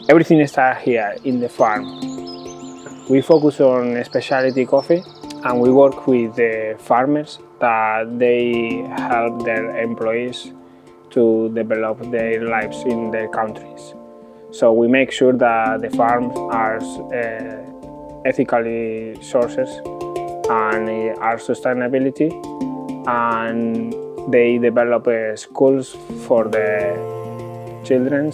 Everything starts here in the farm. We focus on specialty coffee, and we work with the farmers that they help their employees to develop their lives in their countries. So we make sure that the farms are ethically sources and are sustainability, and they develop schools for the children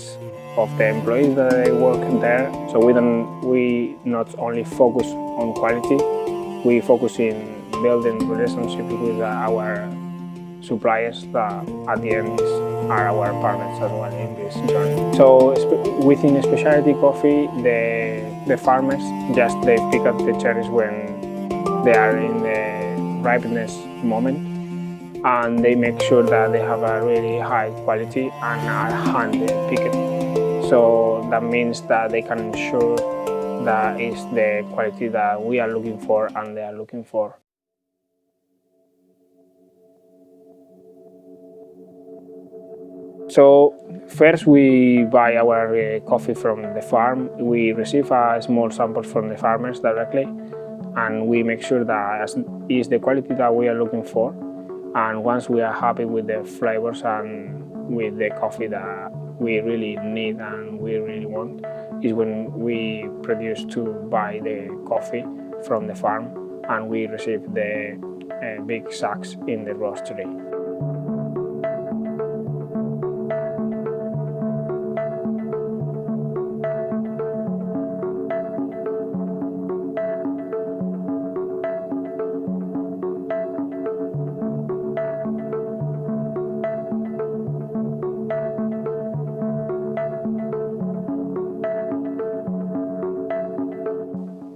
of the employees that they work there. So we not only focus on quality, we focus in building relationships with our suppliers that at the end are our partners as well in this journey. So within specialty coffee, the farmers they pick up the cherries when they are in the ripeness moment, and they make sure that they have a really high quality and are hand picked. So that means that they can ensure that is the quality that we are looking for and they are looking for. So first we buy our coffee from the farm. We receive a small sample from the farmers directly, and we make sure that is the quality that we are looking for. And once we are happy with the flavors and with the coffee that we really need and we really want, is when we produce to buy the coffee from the farm, and we receive the big sacks in the roastery.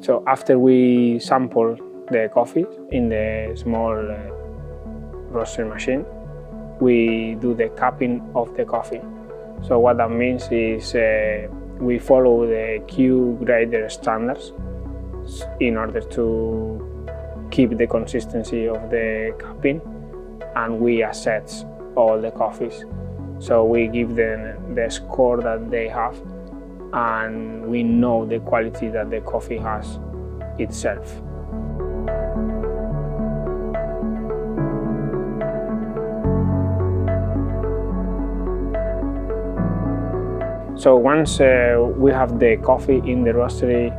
So after we sample the coffee in the small roaster machine, we do the cupping of the coffee. So what that means is we follow the Q grader standards in order to keep the consistency of the cupping, and we assess all the coffees. So we give them the score that they have, and we know the quality that the coffee has itself. So once we have the coffee in the roastery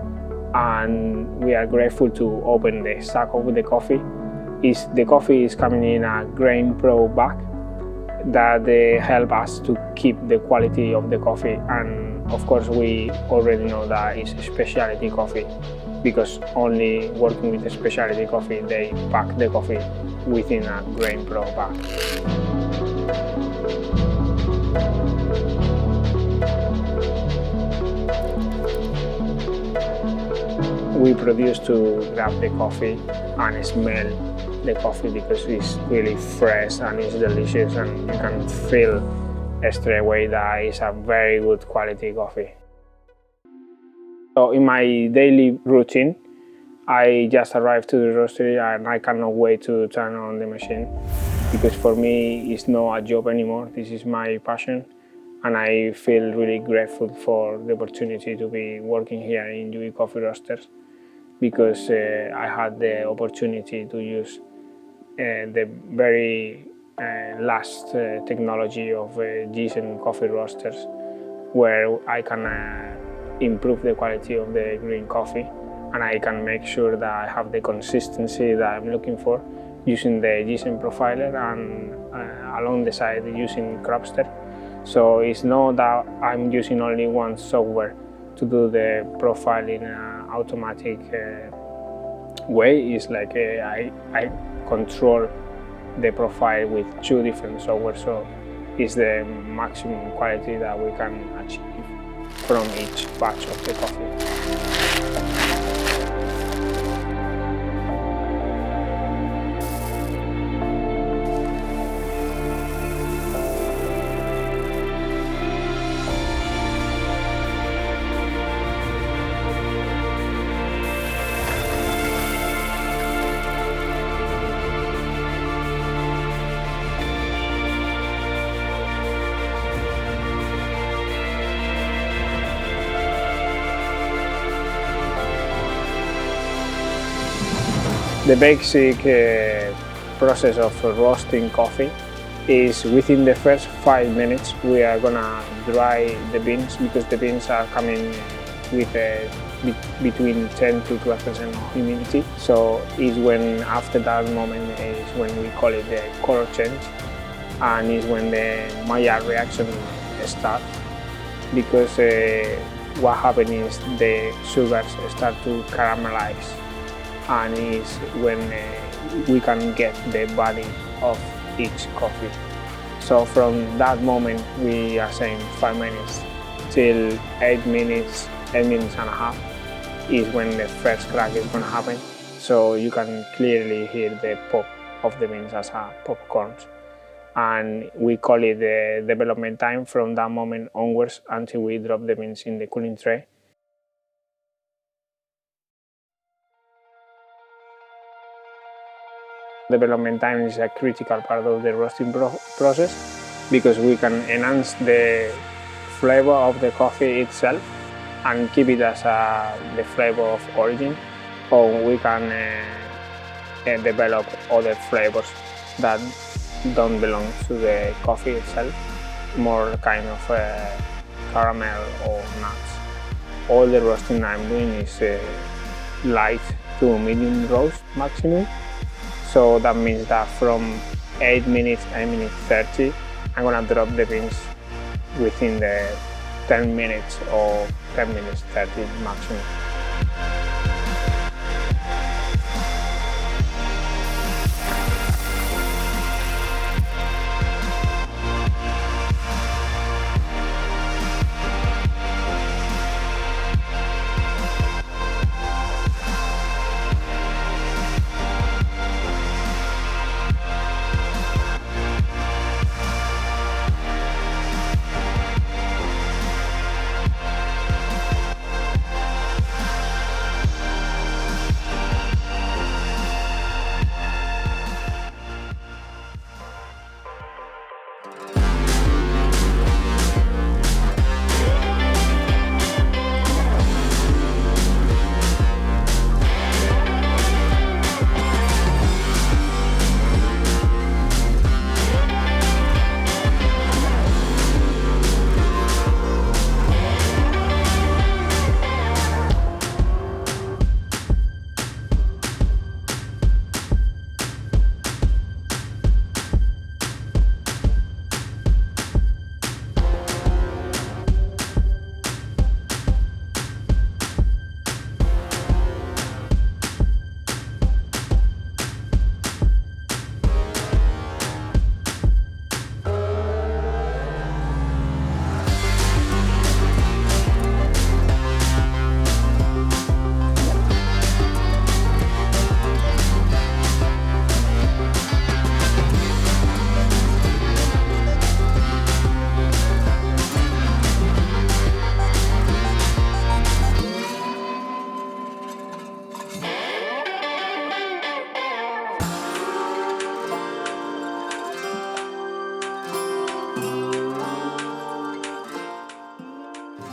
and we are grateful to open the sack of the coffee, the coffee is coming in a Grain Pro bag that help us to keep the quality of the coffee. And of course we already know that it's specialty coffee, because only working with specialty coffee they pack the coffee within a Grain Pro bag. We produce to grab the coffee and smell the coffee, because it's really fresh and it's delicious, and you can feel straight away that it's a very good quality coffee. So in my daily routine, I just arrived to the roastery and I cannot wait to turn on the machine, because for me it's not a job anymore. This is my passion, and I feel really grateful for the opportunity to be working here in UE Coffee Roasters, because I had the opportunity to use the very last technology of Jackman coffee roasters, where I can improve the quality of the green coffee, and I can make sure that I have the consistency that I'm looking for using the Jackman profiler, and along the side using Cropster. So it's not that I'm using only one software to do the profile in an automatic way. It's like I control the profile with two different software, so it's the maximum quality that we can achieve from each batch of the coffee. The basic process of roasting coffee is within the first 5 minutes we are gonna dry the beans, because the beans are coming with between 10 to 12% humidity. So is when after that moment is when we call it the color change, and is when the Maillard reaction starts, because what happens is the sugars start to caramelize, and is when we can get the body of each coffee. So from that moment we are saying 5 minutes till 8 minutes, 8 minutes and a half is when the first crack is going to happen. So you can clearly hear the pop of the beans as a popcorn. And we call it the development time from that moment onwards until we drop the beans in the cooling tray. Development time is a critical part of the roasting process, because we can enhance the flavor of the coffee itself and keep it as the flavor of origin, or we can develop other flavors that don't belong to the coffee itself, more kind of caramel or nuts. All the roasting I'm doing is light to medium roast maximum. So that means that from 8 minutes, 8 minutes 30, I'm gonna drop the beans within the 10 minutes or 10 minutes 30 maximum.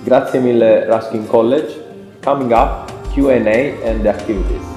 Grazie mille Ruskin College. Coming up, Q&A and the activities.